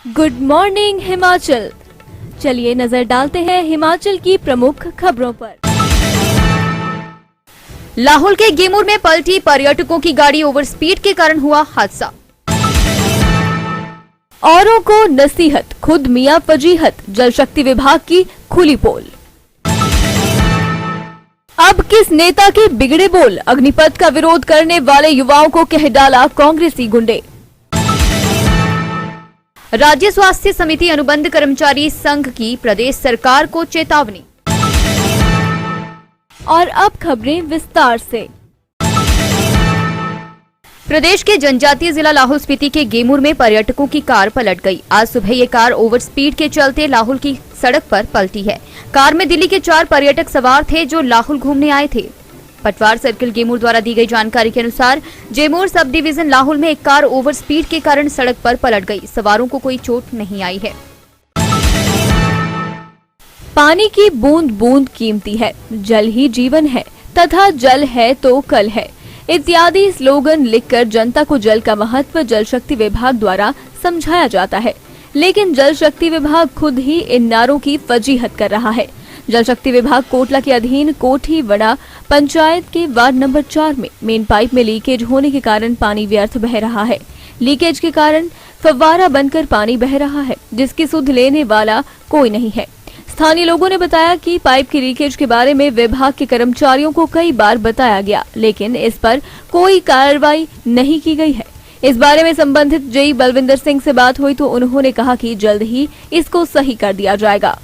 Good morning Himachal. चलिए नजर डालते हैं हिमाचल की प्रमुख खबरों पर। लाहौल के गेमुर में पलटी पर्यटकों की गाड़ी, ओवर स्पीड के कारण हुआ हादसा। औरों को नसीहत, खुद मियां फजीहत, जल शक्ति विभाग की खुली पोल। अब किस नेता के बिगड़े बोल, अग्निपथ का विरोध करने वाले युवाओं को कह डाला कांग्रेसी गुंडे। राज्य स्वास्थ्य समिति अनुबंध कर्मचारी संघ की प्रदेश सरकार को चेतावनी। और अब खबरें विस्तार से। प्रदेश के जनजातीय जिला लाहौल स्पीति के गेमुर में पर्यटकों की कार पलट गई। आज सुबह ये कार ओवर स्पीड के चलते लाहौल की सड़क पर पलटी है। कार में दिल्ली के 4 पर्यटक सवार थे जो लाहौल घूमने आए थे। पटवार सर्किल गेमुर द्वारा दी गई जानकारी के अनुसार जेमूर सब डिवीजन लाहौल में एक कार ओवर स्पीड के कारण सड़क पर पलट गई। सवारों को कोई चोट नहीं आई है। पानी की बूंद बूंद कीमती है, जल ही जीवन है तथा जल है तो कल है इत्यादि स्लोगन लिखकर जनता को जल का महत्व जल शक्ति विभाग द्वारा समझाया जाता है, लेकिन जल शक्ति विभाग खुद ही इन नारों की फजीहत कर रहा है। जल शक्ति विभाग कोटला के अधीन कोठी वड़ा पंचायत के वार्ड नंबर 4 में मेन पाइप में लीकेज होने के कारण पानी व्यर्थ बह रहा है। लीकेज के कारण फव्वारा बनकर पानी बह रहा है, जिसकी सुध लेने वाला कोई नहीं है। स्थानीय लोगों ने बताया कि पाइप की लीकेज के बारे में विभाग के कर्मचारियों को कई बार बताया गया, लेकिन इस पर कोई कार्रवाई नहीं की गई है। इस बारे में संबंधित जेई बलविंदर सिंह से बात हुई तो उन्होंने कहा कि जल्द ही इसको सही कर दिया जाएगा।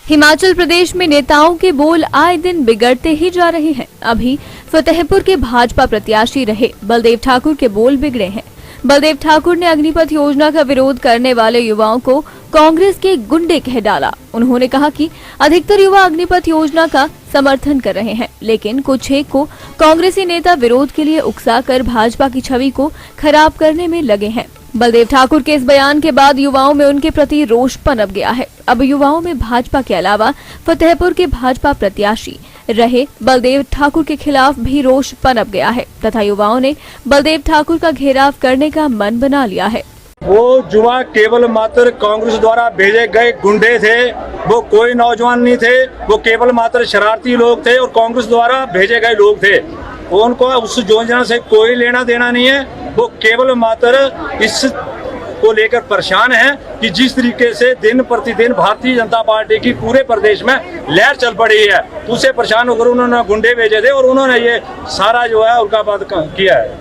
हिमाचल प्रदेश में नेताओं के बोल आए दिन बिगड़ते ही जा रहे हैं। अभी फतेहपुर के भाजपा प्रत्याशी रहे बलदेव ठाकुर के बोल बिगड़े हैं। बलदेव ठाकुर ने अग्निपथ योजना का विरोध करने वाले युवाओं को कांग्रेस के गुंडे कह डाला। उन्होंने कहा कि अधिकतर युवा अग्निपथ योजना का समर्थन कर रहे हैं, लेकिन कुछ एक को कांग्रेसी नेता विरोध के लिए उकसाकर भाजपा की छवि को खराब करने में लगे हैं। बलदेव ठाकुर के इस बयान के बाद युवाओं में उनके प्रति रोष पनप गया है। अब युवाओं में भाजपा के अलावा फतेहपुर के भाजपा प्रत्याशी रहे बलदेव ठाकुर के खिलाफ भी रोष पनप गया है तथा युवाओं ने बलदेव ठाकुर का घेराव करने का मन बना लिया है। वो युवा केवल मात्र कांग्रेस द्वारा भेजे गए गुंडे थे, वो कोई नौजवान नहीं थे, वो केवल मात्र शरारती लोग थे और कांग्रेस द्वारा भेजे गए लोग थे। उनको उस योजना से कोई लेना देना नहीं है। वो केवल मात्र इस को लेकर परेशान है कि जिस तरीके से दिन प्रतिदिन भारतीय जनता पार्टी की पूरे प्रदेश में लहर चल पड़ी है, उससे परेशान होकर उन्होंने गुंडे भेजे थे और उन्होंने ये सारा जो है उनका बात किया है।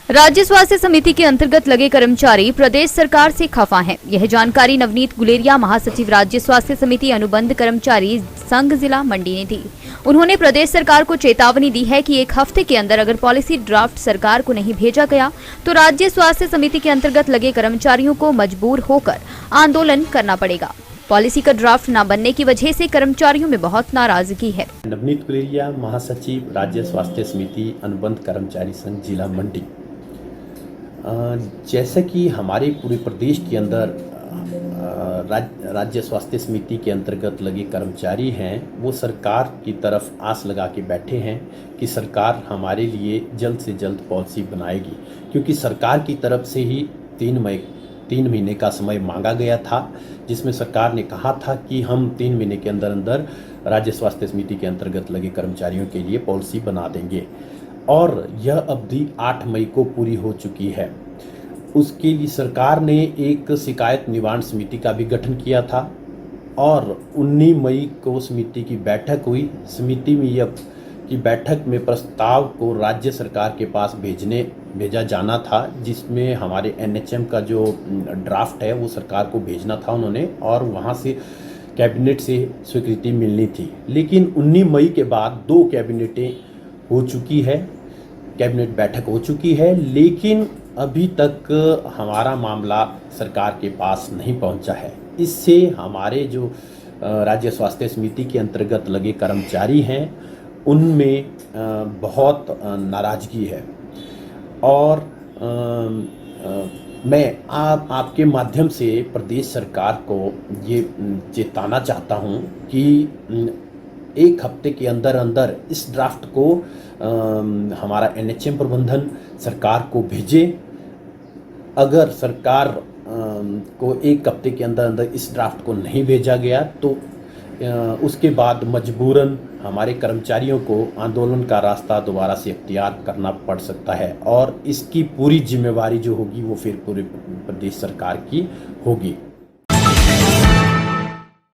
राज्य स्वास्थ्य समिति के अंतर्गत लगे कर्मचारी प्रदेश सरकार से खफा हैं। यह जानकारी नवनीत गुलेरिया, महासचिव राज्य स्वास्थ्य समिति अनुबंध कर्मचारी संघ जिला मंडी ने दी। उन्होंने प्रदेश सरकार को चेतावनी दी है कि 1 हफ्ते के अंदर अगर पॉलिसी ड्राफ्ट सरकार को नहीं भेजा गया तो राज्य स्वास्थ्य समिति के अंतर्गत लगे कर्मचारियों को मजबूर होकर आंदोलन करना पड़ेगा। पॉलिसी का ड्राफ्ट न बनने की वजह से कर्मचारियों में बहुत नाराजगी है। नवनीत गुलेरिया, महासचिव राज्य स्वास्थ्य समिति अनुबंध कर्मचारी संघ जिला मंडी। जैसा कि हमारे पूरे प्रदेश के अंदर राज्य स्वास्थ्य समिति के अंतर्गत लगे कर्मचारी हैं, वो सरकार की तरफ आस लगा के बैठे हैं कि सरकार हमारे लिए जल्द से जल्द पॉलिसी बनाएगी, क्योंकि सरकार की तरफ से ही 3 महीने का समय मांगा गया था, जिसमें सरकार ने कहा था कि हम 3 महीने के अंदर अंदर राज्य स्वास्थ्य समिति के अंतर्गत लगे कर्मचारियों के लिए पॉलिसी बना देंगे। और यह अवधि 8 मई को पूरी हो चुकी है। उसके लिए सरकार ने एक शिकायत निवारण समिति का भी गठन किया था और 19 मई को समिति की बैठक हुई। समिति में यह की बैठक में प्रस्ताव को राज्य सरकार के पास भेजा जाना था, जिसमें हमारे NHM का जो ड्राफ्ट है वो सरकार को भेजना था उन्होंने, और वहाँ से कैबिनेट से स्वीकृति मिलनी थी। लेकिन 19 मई के बाद 2 कैबिनेटें हो चुकी है, कैबिनेट बैठक हो चुकी है, लेकिन अभी तक हमारा मामला सरकार के पास नहीं पहुंचा है। इससे हमारे जो राज्य स्वास्थ्य समिति के अंतर्गत लगे कर्मचारी हैं उनमें बहुत नाराजगी है। और मैं आपके माध्यम से प्रदेश सरकार को ये चेताना चाहता हूँ कि एक हफ्ते के अंदर अंदर इस ड्राफ्ट को हमारा एनएचएम प्रबंधन सरकार को भेजे। अगर सरकार को एक हफ्ते के अंदर अंदर इस ड्राफ्ट को नहीं भेजा गया तो उसके बाद मजबूरन हमारे कर्मचारियों को आंदोलन का रास्ता दोबारा से इख्तियार करना पड़ सकता है और इसकी पूरी जिम्मेवारी जो होगी वो फिर पूरे प्रदेश सरकार की होगी।